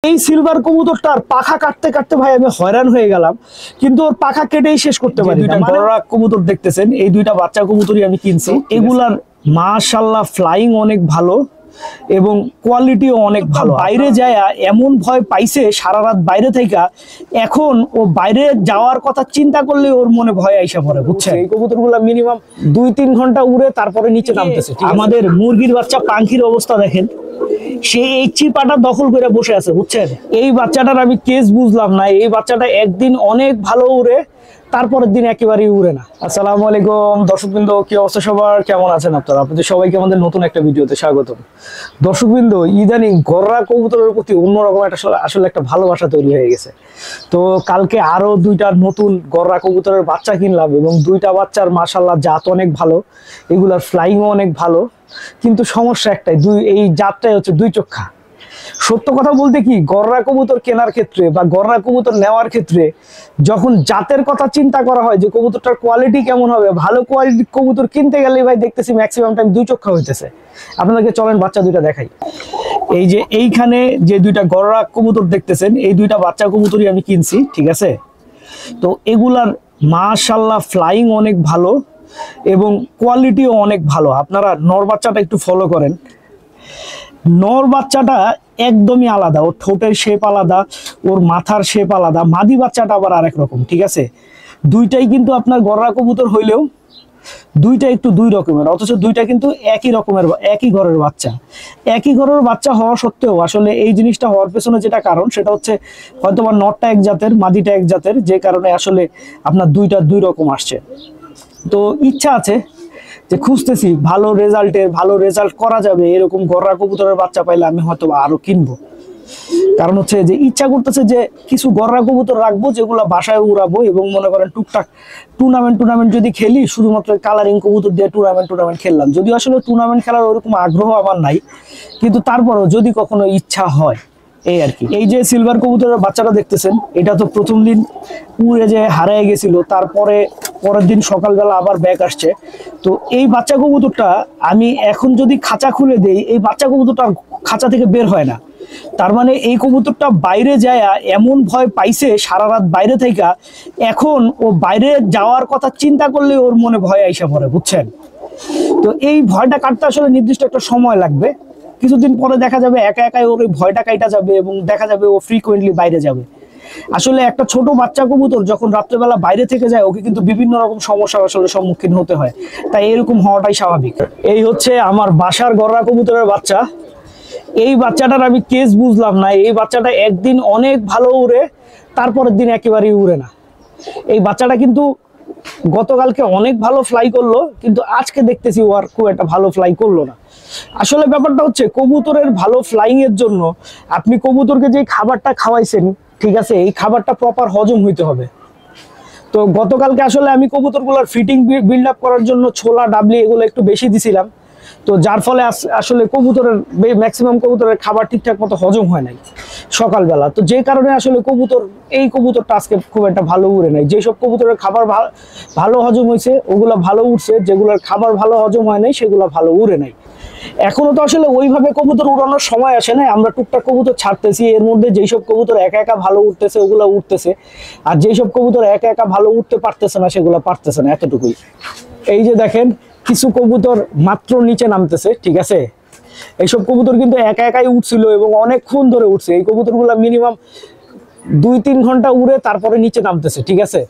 এই সিলভার কবুতরটার পাখা কাটতে কাটতে ভাই আমি হয়রান হয়ে গেলাম, কিন্তু ওর পাখা কেটেই শেষ করতে পারি না। বড়রা কবুতর দেখতেছেন, এই দুইটা বাচ্চা কবুতরই আমি কিনছি। এগুলার মাশাআল্লাহ ফ্লাইং অনেক ভালো এবং কোয়ালিটিও অনেক ভালো। বাইরে যায় এমন ভয় পাইছে সারা রাত বাইরে থেকে, এখন ও বাইরে যাওয়ার কথা চিন্তা করলে ওর মনে ভয় আইসা পড়ে, বুঝছেন? এই কবুতরগুলো মিনিমাম 2-3 ঘন্টা উড়ে তারপরে নিচে নামতেছে। আমাদের মুরগির বাচ্চা পাখির অবস্থা দেখেন, সে এই চিপাটা দখল করে বসে আছে, বুঝছেন? এই বাচ্চাটার আমি কেস বুঝলাম না। এই বাচ্চাটা একদিন অনেক ভালো উড়ে, তারপরের দিন একেবারেই উড়ে না। আসসালামু আলাইকুম দর্শকবৃন্দ, কি অবস্থা সবার, কেমন আছেন আপনারা? আপনাদের সবাইকে আমাদের নতুন একটা ভিডিওতে স্বাগতম। দর্শকবৃন্দ, ইদানিং গররা কবুতরের প্রতি অন্যরকম আসলে একটা ভালোবাসা তৈরি হয়ে গেছে। তো কালকে আরো 2টা নতুন গররা কবুতরের বাচ্চা কিনলাম এবং 2টা বাচ্চার মাশাআল্লাহ জাত অনেক ভালো, এগুলার ফ্লাইংও অনেক ভালো। কিন্তু সমস্যা একটাই, এই জাতটাই হচ্ছে 2 চোখা। সত্য কথা বলতে কি, গররা কবুতর কেনার ক্ষেত্রে বা গররা কবুতর নেওয়ার ক্ষেত্রে যখন জাতের কথা চিন্তা করা হয় যে কবুতরটার কোয়ালিটি কেমন হবে, ভালো কোয়ালিটির কবুতর কিনতে গেলে ভাই দেখতেছি ম্যাক্সিমাম টাইম 2 চোখা হইতেছে। আপনাদেরকে চলেন বাচ্চা 2টা দেখাই। এই যে এইখানে যে 2টা গররা কবুতর দেখতেছেন, এই 2টা বাচ্চা কবুতরই আমি কিনছি, ঠিক আছে? তো এগুলার মাশাআল্লাহ ফ্লাইং অনেক ভালো এবং কোয়ালিটিও অনেক ভালো। আপনারা নর বাচ্চাটা একটু ফলো করেন। নর বাচ্চাটা একদমই আলাদা, ওর ঠোঁটের শেপ আলাদা, ওর মাথার শেপ আলাদা। মাদি বাচ্চাটা আবার আরেক রকম, ঠিক আছে? 2টাই কিন্তু আপনার গররা কবুতর হইলেও 2টা একটু 2 রকমের, অথচ 2টা কিন্তু একই রকমের, একই ঘরের বাচ্চা। একই ঘরের বাচ্চা হওয়া সত্ত্বেও আসলে এই জিনিসটা হওয়ার পেছনে যেটা কারণ, সেটা হচ্ছে হয়তো বা নরটা এক জাতের, মাদিটা এক জাতের, যে কারণে আসলে আপনার 2টা 2 রকম আসছে। তো ইচ্ছা আছে যে খুঁজতেছি ভালো রেজাল্ট করা যাবে এরকম গররা কবুতরের বাচ্চা পাইলে আমি হয়তো আরো কিনবো। কারণ হচ্ছে যে ইচ্ছা করতেছে যে কিছু গররা কবুতর রাখবো যেগুলো বাসায় উড়াবো, এবং মনে করেন টুকটাক টুর্নামেন্ট যদি খেলি, শুধুমাত্র কালারিং কবুতর দিয়ে টুর্নামেন্ট খেললাম। যদিও আসলে টুর্নামেন্ট খেলার ওরকম আগ্রহ আমার নাই, কিন্তু তারপরেও যদি কখনো ইচ্ছা হয়, এই আর কি। এই যে সিলভার কবুতরের বাচ্চাটা দেখতেছেন, এটা তো প্রথম দিন উড়ে যে হারিয়ে গেছিল, তারপরে পরের দিন সকালবেলা আবার ব্যাক আসছে। তো এই বাচ্চা কবুতরটা আমি এখন যদি খাঁচা খুলে দেই, এই বাচ্চা কবুতরটা খাঁচা থেকে বের হয় না। তার মানে এই কবুতরটা বাইরে যায় এমন ভয় পাইছে সারা রাত বাইরে থেকে, এখন ও বাইরে যাওয়ার কথা চিন্তা করলে ওর মনে ভয় আইসা পড়ে, বুঝছেন? তো এই ভয়টা কাটতে আসলে নির্দিষ্ট একটা সময় লাগবে। কিছুদিন পরে দেখা যাবে একা একাই ওর ওই ভয়টা কাটা যাবে এবং দেখা যাবে ও ফ্রিকোয়েন্টলি বাইরে যাবে। আসলে একটা ছোট বাচ্চা কবুতর যখন রাত্রেবেলা বাইরে থেকে যায়, ওকে কিন্তু বিভিন্ন রকম সমস্যার আসলে সম্মুখীন হতে হয়, তাই এরকম হওয়াটাই স্বাভাবিক। এই হচ্ছে আমার বাসার গররা কবুতরের বাচ্চা। এই বাচ্চাটার আমি কেস বুঝলাম না। এই বাচ্চাটা একদিন অনেক ভালো উড়ে, তারপরের দিন একেবারেই উড়ে না। এই বাচ্চাটা কিন্তু গতকালকে অনেক ভালো ফ্লাই করলো, কিন্তু আজকে দেখতেছি ও আর খুব একটা ভালো ফ্লাই করলো না। আসলে ব্যাপারটা হচ্ছে, কবুতরের ভালো ফ্লাইং এর জন্য আপনি কবুতরকে যে খাবারটা খাওয়াইছেন, ঠিক আছে, এই খাবারটা প্রপার হজম হইতে হবে। তো গতকালকে আসলে আমি কবুতরগুলোর ফিটিং বিল্ড আপ করার জন্য ছোলা ডাবলি এগুলো একটু বেশি দিছিলাম, তো যার ফলে আসলে কবুতরের ম্যাক্সিমাম কবুতরের খাবার ঠিকঠাক মতো হজম হয় নাই সকালবেলা। তো যে কারণে আসলে এই কবুতরটা আজকে খুব একটা ভালো উড়ে নাই। যেসব কবুতরের খাবার ভালো হজম হয়েছে ওগুলো ভালো উঠছে, যেগুলোর খাবার ভালো হজম হয় নাই সেগুলো ভালো উড়ে নাই। এখনো তো আসলে ওইভাবে কবুতর উড়ানোর সময় আসে নাই। আমরা টুকটাক কবুতর ছাড়তেছি, এর মধ্যে যেসব কবুতর একা একা ভালো উঠতেছে ওগুলো উঠতেছে, আর যেসব কবুতর একা একা ভালো উঠতে পারতেছে না সেগুলো পারতেছে না, এতটুকুই। এই যে দেখেন, কিছু কবুতর মাত্র নিচে নামতেছে, ঠিক আছে? এইসব কবুতর কিন্তু একা একাই উঠছিল এবং অনেকক্ষণ ধরে উঠছে। এই কবুতরগুলো মিনিমাম 2-3 ঘন্টা উড়ে তারপরে নিচে নামতেছে, ঠিক আছে?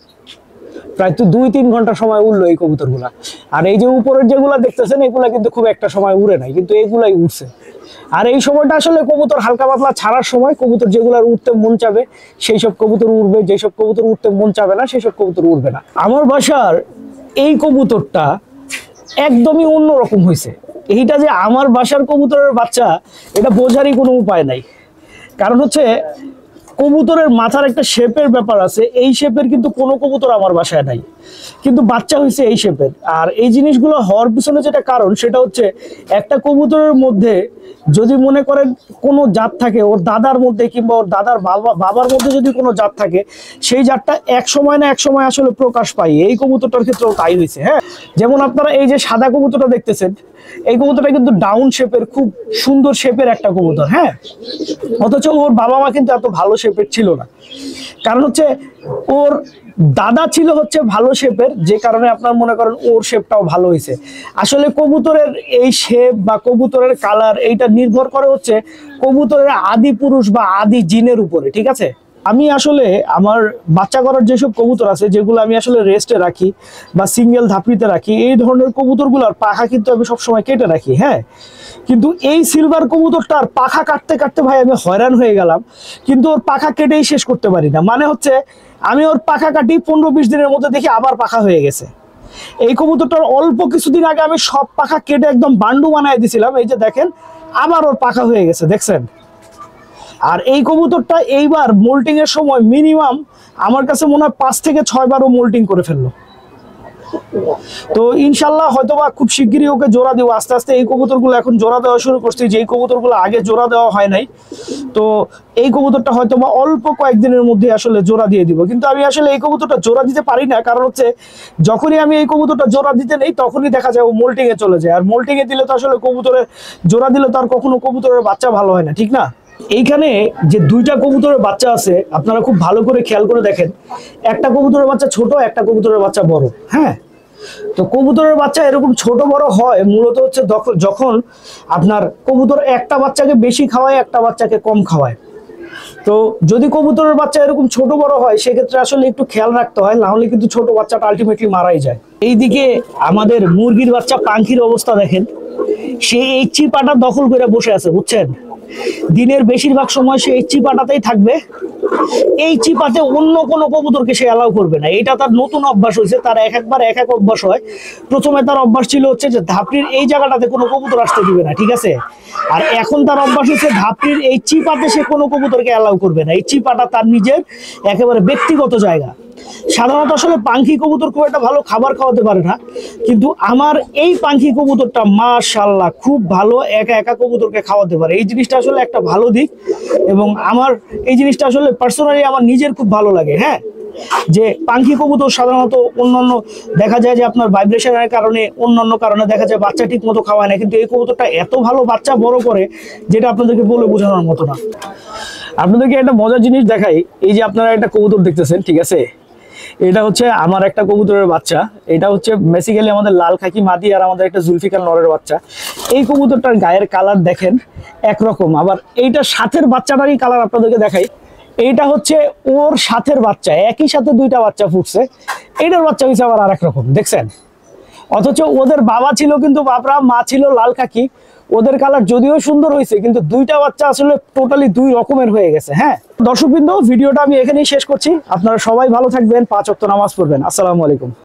প্রায় তো 2-3 ঘন্টা সময় উড়লো এই কবুতরগুলা। আর এই যে উপরের যেগুলা দেখতেছেন, এগুলা কিন্তু খুব একটা সময় উড়ে নাই, কিন্তু এগুলাই উঠছে। আর এই সময়টা আসলে কবুতর হালকা পাতলা ছাড়ার সময়। কবুতর যেগুলার উঠতে মন চাবে সেই সব কবুতর উঠবে, যেসব কবুতর উঠতে মন চাবে না সেই সব কবুতর উঠবে না। আমার বাসার এই কবুতরটা একদমই অন্যরকম হয়েছে। এইটা যে আমার বাসার কবুতরের বাচ্চা, এটা বোঝারই কোনো উপায় নাই। কারণ হচ্ছে কবুতরের মাথার একটা শেপের ব্যাপার আছে, এই শেপের কিন্তু কোনো কবুতর আমার বাসায় নাই। কিন্তু বাচ্চা হয়েছে এই শেপের। আর এই জিনিসগুলো হওয়ার পিছনে যেটা কারণ সেটা হচ্ছে একটা কবুতরের মধ্যে যদি মনে করেন কোনো জাত থাকে ওর দাদার মধ্যে কিংবা ওর দাদার বাবার মধ্যে যদি কোনো জাত থাকে, সেই জাতটা এক সময় না এক সময় আসলে প্রকাশ পায়। এই কবুতরটার ক্ষেত্রেও তাই হয়েছে। হ্যাঁ, যেমন আপনারা এই যে সাদা কবুতরটা দেখতেছেন, এই কবুতরটা কিন্তু ডাউন শেপের, খুব সুন্দর শেপের একটা কবুতর। হ্যাঁ, অথচ ওর বাবা মা কিন্তু এত ভালো শেপের ছিল না। কারণ হচ্ছে ওর দাদা ছিল হচ্ছে ভালো শেপের, যে কারণে আপনার মনে করেন ওর শেপটাও ভালো হয়েছে। আসলে কবুতরের এই শেপ বা কবুতরের কালার এইটা নির্ভর করে হচ্ছে কবুতরের আদি পুরুষ বা আদি জিনের উপরে। ঠিক আছে, আমি আসলে আমার বাচ্চা করার যেসব কবুতর আছে যেগুলো আমি আসলে রেস্টে রাখি বা সিঙ্গেল ধাপড়িতে রাখি, এই ধরনের কবুতরগুলোর পাখা কিন্তু আমি সবসময় কেটে রাখি। হ্যাঁ, কিন্তু এই সিলভার কবুতরটার পাখা কাটতে কাটতে ভাই আমি হয়রান হয়ে গেলাম, কিন্তু ওর পাখা কেটেই শেষ করতে পারি না। মানে হচ্ছে আমি ওর পাখা কাটি 15-20 দিনের মধ্যে দেখি আবার পাখা হয়ে গেছে। এই কবুতরটার অল্প কিছুদিন আগে আমি সব পাখা কেটে একদম বান্ডু বানাই দিয়েছিলাম, এই যে দেখেন আবার ওর পাখা হয়ে গেছে, দেখছেন। আর এই কবুতরটা এইবার মোল্টিং এর সময় মিনিমাম আমার কাছে মনে হয় 5 থেকে 6 বারও মোল্টিং করে ফেললো। তো ইনশাল্লাহ হয়তোবা খুব শিগগিরই ওকে জোড়া দেবো। আস্তে আস্তে এই কবুতরগুলো এখন জোড়া দেওয়া শুরু করছি, যে কবুতরগুলো আগে জোড়া দেওয়া হয় নাই। তো এই কবুতরটা হয়তোবা অল্প কয়েকদিনের মধ্যে আসলে জোড়া দিয়ে দিব। কিন্তু আমি আসলে এই কবুতরটা জোড়া দিতে পারি না, কারণ হচ্ছে যখনই আমি এই কবুতরটা জোড়া দিতে নেই তখনই দেখা যায় ও মোল্টিং এ চলে যায়। আর মোল্টিং এ দিলে তো আসলে কবুতরের জোড়া দিলে তো আর কখনো কবুতরের বাচ্চা ভালো হয় না, ঠিক না? এইখানে যে দুইটা কবুতরের বাচ্চা আছে আপনারা খুব ভালো করে খেয়াল করে দেখেন, একটা কবুতরের বাচ্চা ছোট, একটা কবুতরের বাচ্চা বড়। হ্যাঁ, তো কবুতরের বাচ্চা এরকম ছোট বড় হয় মূলত হচ্ছে যখন আপনার কবুতর একটা বাচ্চাকে বেশি খাওয়ায়, একটা বাচ্চাকে কম খাওয়ায়। তো যদি কবুতরের বাচ্চা এরকম ছোট বড় হয় সেক্ষেত্রে আসলে একটু খেয়াল রাখতে হয়, না হলে কিন্তু ছোট বাচ্চাটা আলটিমেটলি মারাই যায়। এইদিকে আমাদের মুরগির বাচ্চা পাখির অবস্থা দেখেন, সে এই চিপাটা দখল করে বসে আছে, বুঝছেন। দিনের বেশিরভাগ সময় সে এই চিপাটাতেই থাকবে। এই চিপাতে অন্য কোনো কবুতরকে সে অ্যালাউ করবে না। এটা তার নতুন অভ্যাস হয়েছে, তার একবার এক এক অভ্যাস হয়। প্রথমে তার অভ্যাস ছিল হচ্ছে যে ধাপড়ির এই জায়গাটাতে কোনো কবুতর আসতে দিবে না, ঠিক আছে। আর এখন তার অভ্যাস হচ্ছে ধাপড়ির এই চিপাতে সে কোনো কবুতরকে অ্যালাউ করবে না। এই চিপাটা তার নিজের একেবারে ব্যক্তিগত জায়গা। সাধারণত আসলে পাখি কবুতর খুব একটা ভালো খাবার খাওয়াতে পারে না, কিন্তু আমার এই পাখি কবুতরটা মাশাআল্লাহ খুব ভালো একা একা কবুতরকে খাওয়াতে পারে। এই জিনিসটা আসলে একটা ভালো দিক, এবং আমার এই জিনিসটা আসলে পার্সোনালি আমার নিজের খুব ভালো লাগে। হ্যাঁ, যে পাখি কবুতর সাধারণত অন্যান্য দেখা যায় যে আপনার ভাইব্রেশনের কারণে, অন্যান্য কারণে দেখা যায় বাচ্চা ঠিক মতো খাওয়ায় না, কিন্তু এই কবুতরটা এত ভালো বাচ্চা বড় করে যেটা আপনাদেরকে বলে বোঝানোর মতো না। আপনাদেরকে একটা মজার জিনিস দেখাই, এই যে আপনারা একটা কবুতর দেখতেছেন, ঠিক আছে, এটা হচ্ছে আমার একটা কবুতরের বাচ্চা। এটা হচ্ছে বেসিক্যালি আমাদের লাল খাকি মাদি আর আমাদের একটা জুলফিকার নরের বাচ্চা। এই কবুতরটার গায়ের কালার দেখেন একরকম, আবার এইটার সাথের বাচ্চাটারই কালার আপনাদেরকে দেখাই। এইটা হচ্ছে ওর সাথের বাচ্চা, একই সাথে দুইটা বাচ্চা ফুটছে। এইটার বাচ্চা হয়েছে আবার আর এক রকম, দেখছেন। অথচ ওদের বাবা ছিল কিন্তু বাবরা, মা ছিল লাল খাকি। ওদের কালার যদিও সুন্দর হয়েছে, কিন্তু দুইটা বাচ্চা আসলে টোটালি দুই রকমের হয়ে গেছে। হ্যাঁ, দর্শকবৃন্দ, ভিডিওটা আমি এখানেই শেষ করছি। আপনারা সবাই ভালো থাকবেন, 5 ওয়াক্ত নামাজ পড়বেন। আসসালামু আলাইকুম।